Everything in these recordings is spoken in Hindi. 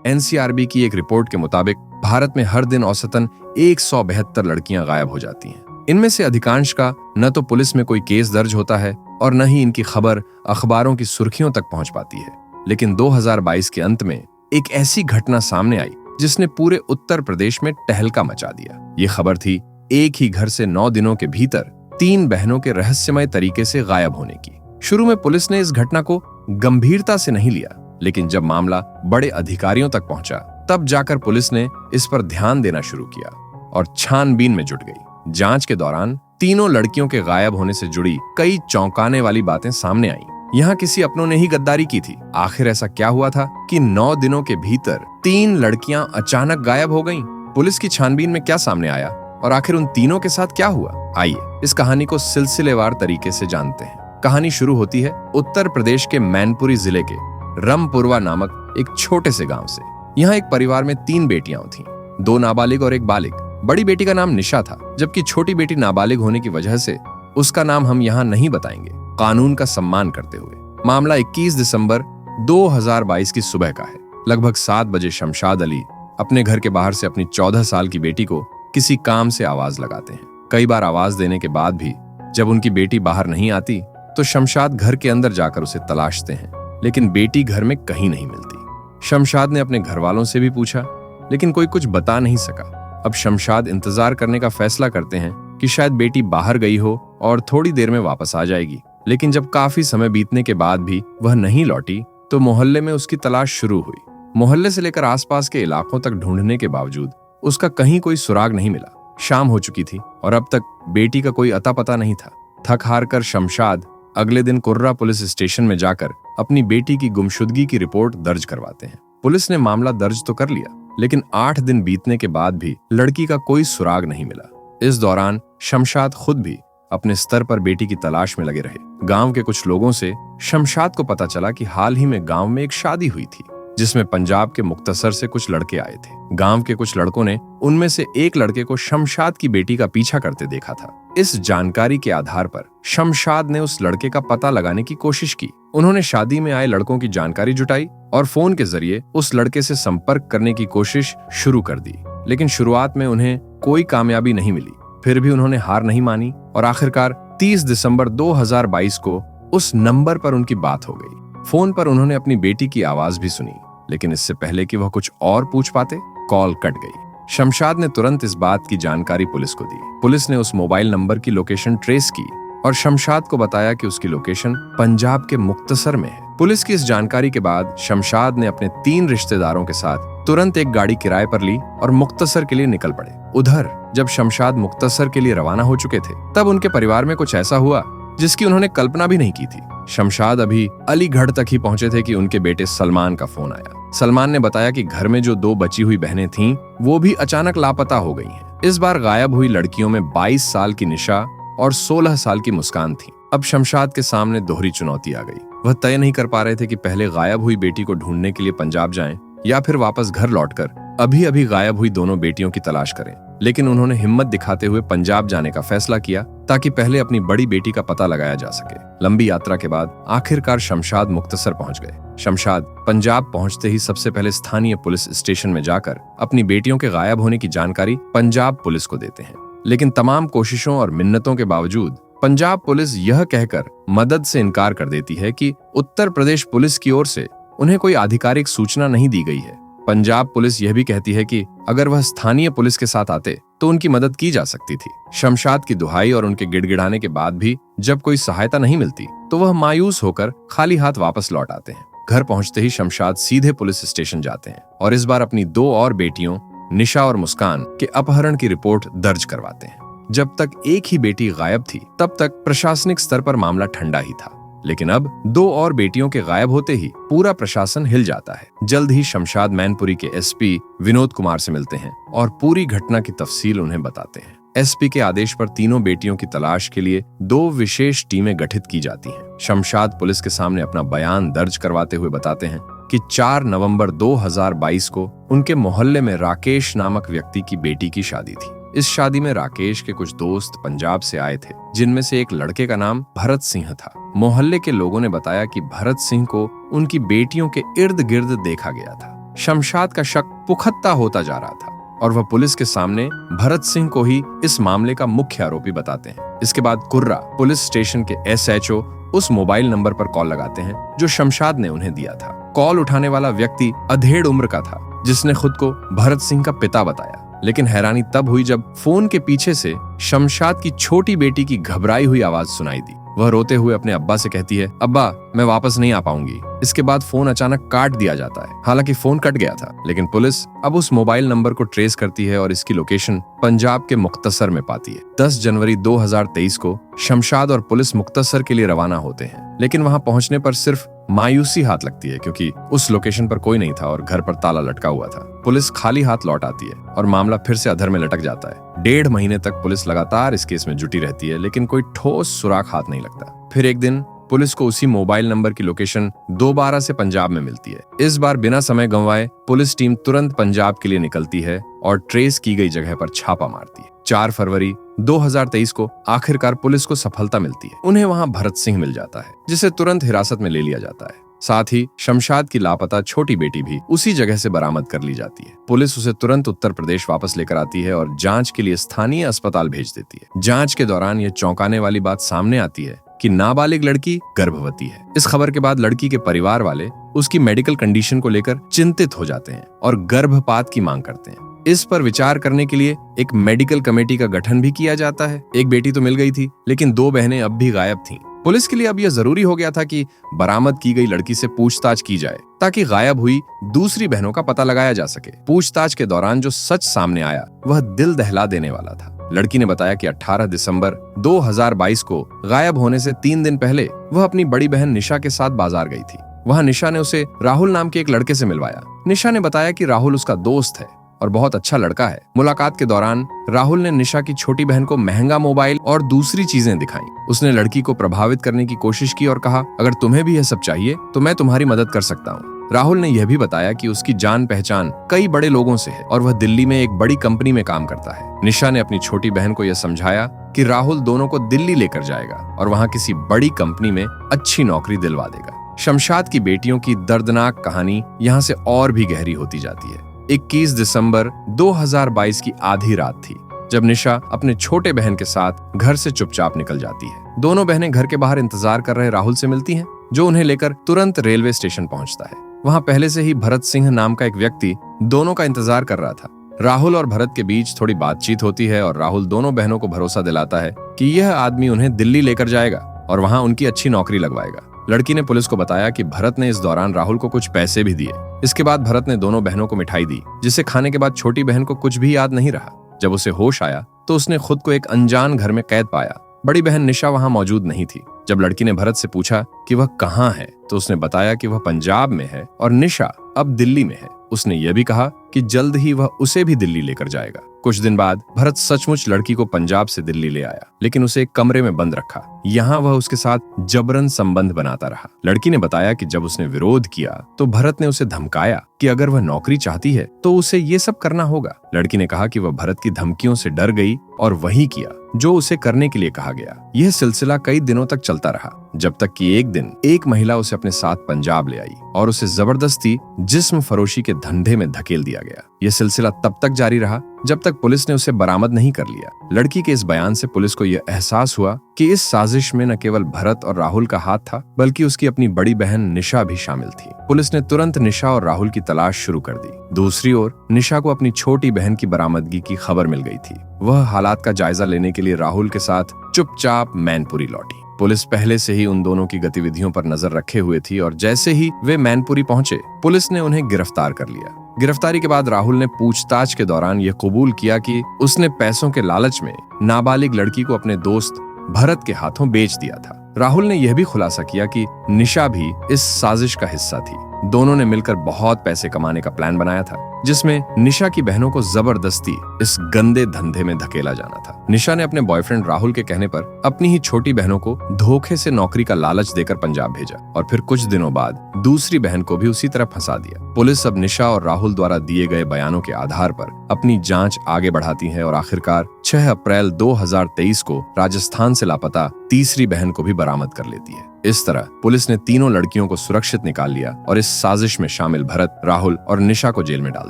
एनसीआरबी की एक रिपोर्ट के मुताबिक भारत में हर दिन औसतन 172 लड़कियां गायब हो जाती हैं। इनमें से अधिकांश का न तो पुलिस में कोई केस दर्ज होता है और न ही इनकी खबर अखबारों की सुर्खियों तक पहुंच पाती है। लेकिन 2022 के अंत में एक ऐसी घटना सामने आई जिसने पूरे उत्तर प्रदेश में टहलका मचा दिया। ये खबर थी एक ही घर से 9 दिनों के भीतर 3 बहनों के रहस्यमय तरीके से गायब होने की। शुरू में पुलिस ने इस घटना को गंभीरता से नहीं लिया, लेकिन जब मामला बड़े अधिकारियों तक पहुंचा तब जाकर पुलिस ने इस पर ध्यान देना शुरू किया और छानबीन में जुट गई। जांच के दौरान तीनों लड़कियों के गायब होने से जुड़ी कई चौंकाने वाली बातें सामने आईं। यहाँ किसी अपनों ने ही गद्दारी की थी। आखिर ऐसा क्या हुआ था कि 9 दिनों के भीतर 3 लड़कियां अचानक गायब हो गईं? पुलिस की छानबीन में क्या सामने आया और आखिर उन तीनों के साथ क्या हुआ? आइए इस कहानी को सिलसिलेवार तरीके से जानते हैं। कहानी शुरू होती है उत्तर प्रदेश के मैनपुरी जिले के रमपुरवा नामक एक छोटे से गांव से। यहाँ एक परिवार में 3 बेटियां थीं, 2 नाबालिग और एक बालिग। बड़ी बेटी का नाम निशा था, जबकि छोटी बेटी नाबालिग होने की वजह से उसका नाम हम यहाँ नहीं बताएंगे, कानून का सम्मान करते हुए। मामला 21 दिसंबर 2022 की सुबह का है। लगभग 7 बजे शमशाद अली अपने घर के बाहर से अपनी 14 साल की बेटी को किसी काम से आवाज लगाते हैं। कई बार आवाज देने के बाद भी जब उनकी बेटी बाहर नहीं आती तो शमशाद घर के अंदर जाकर उसे तलाशते हैं, लेकिन बेटी घर में कहीं नहीं मिलती। शमशाद ने अपने घर वालों से भी पूछा, लेकिन कोई कुछ बता नहीं सका। अब शमशाद इंतजार करने का फैसला करते हैं कि शायद बेटी बाहर गई हो और थोड़ी देर में वापस आ जाएगी। लेकिन जब काफी समय बीतने के बाद भी वह नहीं लौटी तो मोहल्ले में उसकी तलाश शुरू हुई। मोहल्ले से लेकर आसपास के इलाकों तक ढूंढने के बावजूद उसका कहीं कोई सुराग नहीं मिला। शाम हो चुकी थी और अब तक बेटी का कोई अता पता नहीं था। थक हार कर शमशाद अगले दिन कुर्रा पुलिस स्टेशन में जाकर अपनी बेटी की गुमशुदगी की रिपोर्ट दर्ज करवाते हैं। पुलिस ने मामला दर्ज तो कर लिया, लेकिन 8 दिन बीतने के बाद भी लड़की का कोई सुराग नहीं मिला। इस दौरान शमशाद खुद भी अपने स्तर पर बेटी की तलाश में लगे रहे। गांव के कुछ लोगों से शमशाद को पता चला कि हाल ही में गांव में एक शादी हुई थी, जिसमें पंजाब के मुक्तसर से कुछ लड़के आए थे। गांव के कुछ लड़कों ने उनमें से एक लड़के को शमशाद की बेटी का पीछा करते देखा था। इस जानकारी के आधार पर शमशाद ने उस लड़के का पता लगाने की कोशिश की। उन्होंने शादी में आए लड़कों की जानकारी जुटाई और फोन के जरिए उस लड़के से संपर्क करने की कोशिश शुरू कर दी, लेकिन शुरुआत में उन्हें कोई कामयाबी नहीं मिली। फिर भी उन्होंने हार नहीं मानी और आखिरकार 30 दिसंबर 2022 को उस नंबर पर उनकी बात हो गई। फोन पर उन्होंने अपनी बेटी की आवाज भी सुनी, लेकिन इससे पहले कि वह कुछ और पूछ पाते, कॉल कट गई। शमशाद ने तुरंत इस बात की जानकारी पुलिस को दी। पुलिस ने उस मोबाइल नंबर की लोकेशन ट्रेस की और शमशाद को बताया कि उसकी लोकेशन पंजाब के मुक्तसर में है। पुलिस की इस जानकारी के बाद शमशाद ने अपने 3 रिश्तेदारों के साथ तुरंत एक गाड़ी किराए पर ली और मुक्तसर के लिए निकल पड़े। उधर जब शमशाद मुक्तसर के लिए रवाना हो चुके थे, तब उनके परिवार में कुछ ऐसा हुआ जिसकी उन्होंने कल्पना भी नहीं की थी। शमशाद अभी अलीगढ़ तक ही पहुंचे थे कि उनके बेटे सलमान का फोन आया। सलमान ने बताया कि घर में जो 2 बची हुई बहनें थीं, वो भी अचानक लापता हो गई हैं। इस बार गायब हुई लड़कियों में 22 साल की निशा और 16 साल की मुस्कान थी। अब शमशाद के सामने दोहरी चुनौती आ गई। वह तय नहीं कर पा रहे थे कि पहले गायब हुई बेटी को ढूंढने के लिए पंजाब जाएं या फिर वापस घर लौटकर अभी अभी गायब हुई दोनों बेटियों की तलाश करें। लेकिन उन्होंने हिम्मत दिखाते हुए पंजाब जाने का फैसला किया ताकि पहले अपनी बड़ी बेटी का पता लगाया जा सके। लंबी यात्रा के बाद आखिरकार शमशाद मुक्तसर पहुंच गए। शमशाद पंजाब पहुंचते ही सबसे पहले स्थानीय पुलिस स्टेशन में जाकर अपनी बेटियों के गायब होने की जानकारी पंजाब पुलिस को देते हैं। लेकिन तमाम कोशिशों और मिन्नतों के बावजूद पंजाब पुलिस यह कहकर मदद से इनकार कर देती है कि उत्तर प्रदेश पुलिस की ओर से उन्हें कोई आधिकारिक सूचना नहीं दी गई है। पंजाब पुलिस यह भी कहती है कि अगर वह स्थानीय पुलिस के साथ आते तो उनकी मदद की जा सकती थी। शमशाद की दुहाई और उनके गिड़गिड़ाने के बाद भी जब कोई सहायता नहीं मिलती तो वह मायूस होकर खाली हाथ वापस लौट आते हैं। घर पहुंचते ही शमशाद सीधे पुलिस स्टेशन जाते हैं और इस बार अपनी 2 और बेटियों निशा और मुस्कान के अपहरण की रिपोर्ट दर्ज करवाते हैं। जब तक एक ही बेटी गायब थी तब तक प्रशासनिक स्तर पर मामला ठंडा ही था, लेकिन अब 2 और बेटियों के गायब होते ही पूरा प्रशासन हिल जाता है। जल्द ही शमशाद मैनपुरी के एसपी विनोद कुमार से मिलते हैं और पूरी घटना की तफसील उन्हें बताते हैं। एसपी के आदेश पर तीनों बेटियों की तलाश के लिए 2 विशेष टीमें गठित की जाती हैं। शमशाद पुलिस के सामने अपना बयान दर्ज करवाते हुए बताते हैं कि 4 नवंबर 2022 को उनके मोहल्ले में राकेश नामक व्यक्ति की बेटी की शादी थी। इस शादी में राकेश के कुछ दोस्त पंजाब से आए थे, जिनमें से एक लड़के का नाम भरत सिंह था। मोहल्ले के लोगों ने बताया कि भरत सिंह को उनकी बेटियों के इर्द गिर्द देखा गया था। शमशाद का शक पुख्ता होता जा रहा था और वह पुलिस के सामने भरत सिंह को ही इस मामले का मुख्य आरोपी बताते हैं। इसके बाद कुर्रा पुलिस स्टेशन के SHO उस मोबाइल नंबर पर कॉल लगाते हैं जो शमशाद ने उन्हें दिया था। कॉल उठाने वाला व्यक्ति अधेड़ उम्र का था जिसने खुद को भरत सिंह का पिता बताया, लेकिन हैरानी तब हुई जब फोन के पीछे से शमशाद की छोटी बेटी की घबराई हुई आवाज सुनाई दी। वह रोते हुए अपने अब्बा से कहती है, अब्बा मैं वापस नहीं आ पाऊंगी। इसके बाद फोन अचानक काट दिया जाता है। हालांकि फोन कट गया था, लेकिन पुलिस अब उस मोबाइल नंबर को ट्रेस करती है और इसकी लोकेशन पंजाब के मुक्तसर में पाती है। 10 जनवरी 2023 को शमशाद और पुलिस मुक्तसर के लिए रवाना होते हैं, लेकिन वहां पहुंचने पर सिर्फ मायूसी हाथ लगती है क्योंकि उस लोकेशन पर कोई नहीं था और घर पर ताला लटका हुआ था। पुलिस खाली हाथ लौट आती है और मामला फिर से अधर में लटक जाता है। 1.5 महीने तक पुलिस लगातार इस केस में जुटी रहती है, लेकिन कोई ठोस सुराग हाथ नहीं लगता। फिर एक दिन पुलिस को उसी मोबाइल नंबर की लोकेशन दोबारा से पंजाब में मिलती है। इस बार बिना समय गंवाए पुलिस टीम तुरंत पंजाब के लिए निकलती है और ट्रेस की गई जगह पर छापा मारती है। 4 फरवरी 2023 को आखिरकार पुलिस को सफलता मिलती है। उन्हें वहां भरत सिंह मिल जाता है जिसे तुरंत हिरासत में ले लिया जाता है। साथ ही शमशाद की लापता छोटी बेटी भी उसी जगह से बरामद कर ली जाती है। पुलिस उसे तुरंत उत्तर प्रदेश वापस लेकर आती है और जांच के लिए स्थानीय अस्पताल भेज देती है। जांच के दौरान यह चौंकाने वाली बात सामने आती है कि नाबालिग लड़की गर्भवती है। इस खबर के बाद लड़की के परिवार वाले उसकी मेडिकल कंडीशन को लेकर चिंतित हो जाते हैं और गर्भपात की मांग करते हैं। इस पर विचार करने के लिए एक मेडिकल कमेटी का गठन भी किया जाता है। एक बेटी तो मिल गई थी, लेकिन 2 बहनें अब भी गायब थीं। पुलिस के लिए अब यह जरूरी हो गया था कि बरामद की गई लड़की से पूछताछ की जाए ताकि गायब हुई दूसरी बहनों का पता लगाया जा सके। पूछताछ के दौरान जो सच सामने आया वह दिल दहला देने वाला था। लड़की ने बताया कि 18 दिसंबर 2022 को गायब होने से 3 दिन पहले वह अपनी बड़ी बहन निशा के साथ बाजार गई थी। वहां निशा ने उसे राहुल नाम के एक लड़के से मिलवाया। निशा ने बताया कि राहुल उसका दोस्त है और बहुत अच्छा लड़का है। मुलाकात के दौरान राहुल ने निशा की छोटी बहन को महंगा मोबाइल और दूसरी चीजें दिखाई। उसने लड़की को प्रभावित करने की कोशिश की और कहा, अगर तुम्हें भी यह सब चाहिए तो मैं तुम्हारी मदद कर सकता हूँ। राहुल ने यह भी बताया कि उसकी जान पहचान कई बड़े लोगों से है और वह दिल्ली में एक बड़ी कंपनी में काम करता है। निशा ने अपनी छोटी बहन को यह समझाया कि राहुल दोनों को दिल्ली लेकर जाएगा और वहां किसी बड़ी कंपनी में अच्छी नौकरी दिलवा देगा। शमशाद की बेटियों की दर्दनाक कहानी यहाँ से और भी गहरी होती जाती है। 21 दिसंबर 2022 की आधी रात थी जब निशा अपने छोटे बहन के साथ घर से चुपचाप निकल जाती है। दोनों बहनें घर के बाहर इंतजार कर रहे राहुल से मिलती हैं, जो उन्हें लेकर तुरंत रेलवे स्टेशन पहुंचता है। वहां पहले से ही भरत सिंह नाम का एक व्यक्ति दोनों का इंतजार कर रहा था। राहुल और भरत के बीच थोड़ी बातचीत होती है और राहुल दोनों बहनों को भरोसा दिलाता है कि यह आदमी उन्हें दिल्ली लेकर जाएगा और वहां उनकी अच्छी नौकरी लगवाएगा। लड़की ने पुलिस को बताया कि भरत ने इस दौरान राहुल को कुछ पैसे भी दिए। इसके बाद भरत ने दोनों बहनों को मिठाई दी, जिसे खाने के बाद छोटी बहन को कुछ भी याद नहीं रहा। जब उसे होश आया तो उसने खुद को एक अनजान घर में कैद पाया। बड़ी बहन निशा वहां मौजूद नहीं थी। जब लड़की ने भरत से पूछा कि वह कहाँ है तो उसने बताया कि वह पंजाब में है और निशा अब दिल्ली में है। उसने यह भी कहा कि जल्द ही वह उसे भी दिल्ली लेकर जाएगा। कुछ दिन बाद भरत सचमुच लड़की को पंजाब से दिल्ली ले आया, लेकिन उसे एक कमरे में बंद रखा। यहाँ वह उसके साथ जबरन संबंध बनाता रहा। लड़की ने बताया कि जब उसने विरोध किया तो भरत ने उसे धमकाया कि अगर वह नौकरी चाहती है तो उसे ये सब करना होगा। लड़की ने कहा कि वह भरत की धमकियों से डर गई और वही किया जो उसे करने के लिए कहा गया। यह सिलसिला कई दिनों तक चलता रहा, जब तक कि एक दिन एक महिला उसे अपने साथ पंजाब ले आई और उसे जबरदस्ती जिस्म फरोशी के धंधे में धकेल दिया गया। यह सिलसिला तब तक जारी रहा जब तक पुलिस ने उसे बरामद नहीं कर लिया। लड़की के इस बयान से पुलिस को यह एहसास हुआ कि इस साजिश में न केवल भरत और राहुल का हाथ था, बल्कि उसकी अपनी बड़ी बहन निशा भी शामिल थी। पुलिस ने तुरंत निशा और राहुल की तलाश शुरू कर दी। दूसरी ओर निशा को अपनी छोटी बहन की बरामदगी की खबर मिल गई थी। वह हालात का जायजा लेने के लिए राहुल के साथ चुपचाप मैनपुरी लौटी। पुलिस पहले से ही उन दोनों की गतिविधियों पर नजर रखे हुए थी और जैसे ही वे मैनपुरी पहुंचे, पुलिस ने उन्हें गिरफ्तार कर लिया। गिरफ्तारी के बाद राहुल ने पूछताछ के दौरान यह कबूल किया कि उसने पैसों के लालच में नाबालिग लड़की को अपने दोस्त भरत के हाथों बेच दिया था। राहुल ने यह भी खुलासा किया कि निशा भी इस साजिश का हिस्सा थी। दोनों ने मिलकर बहुत पैसे कमाने का प्लान बनाया था, जिसमें निशा की बहनों को जबरदस्ती इस गंदे धंधे में धकेला जाना था। निशा ने अपने बॉयफ्रेंड राहुल के कहने पर अपनी ही छोटी बहनों को धोखे से नौकरी का लालच देकर पंजाब भेजा और फिर कुछ दिनों बाद दूसरी बहन को भी उसी तरह फंसा दिया। पुलिस अब निशा और राहुल द्वारा दिए गए बयानों के आधार पर अपनी जांच आगे बढ़ाती है और आखिरकार 6 अप्रैल 2023 को राजस्थान से लापता तीसरी बहन को भी बरामद कर लेती है। इस तरह पुलिस ने तीनों लड़कियों को सुरक्षित निकाल लिया और इस साजिश में शामिल भरत, राहुल और निशा को जेल में डाल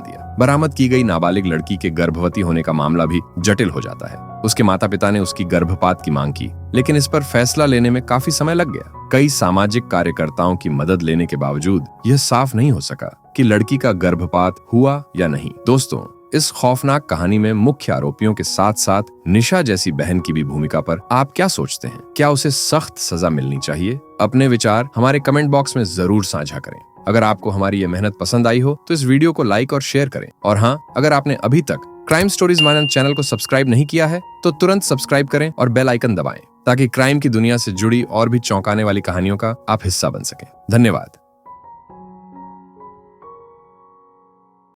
दिया। बरामद की गई नाबालिग लड़की के गर्भवती होने का मामला भी जटिल हो जाता है। उसके माता पिता ने उसकी गर्भपात की मांग की, लेकिन इस पर फैसला लेने में काफी समय लग गया। कई सामाजिक कार्यकर्ताओं की मदद लेने के बावजूद यह साफ नहीं हो सका कि लड़की का गर्भपात हुआ या नहीं। दोस्तों, इस खौफनाक कहानी में मुख्य आरोपियों के साथ साथ निशा जैसी बहन की भी भूमिका पर आप क्या सोचते हैं? क्या उसे सख्त सजा मिलनी चाहिए? अपने विचार हमारे कमेंट बॉक्स में जरूर साझा करें। अगर आपको हमारी ये मेहनत पसंद आई हो तो इस वीडियो को लाइक और शेयर करें। और हाँ, अगर आपने अभी तक क्राइम स्टोरीज मानंद चैनल को सब्सक्राइब नहीं किया है तो तुरंत सब्सक्राइब करें और बेल आइकन दबाएं ताकि क्राइम की दुनिया से जुड़ी और भी चौंकाने वाली कहानियों का आप हिस्सा बन सकें। धन्यवाद।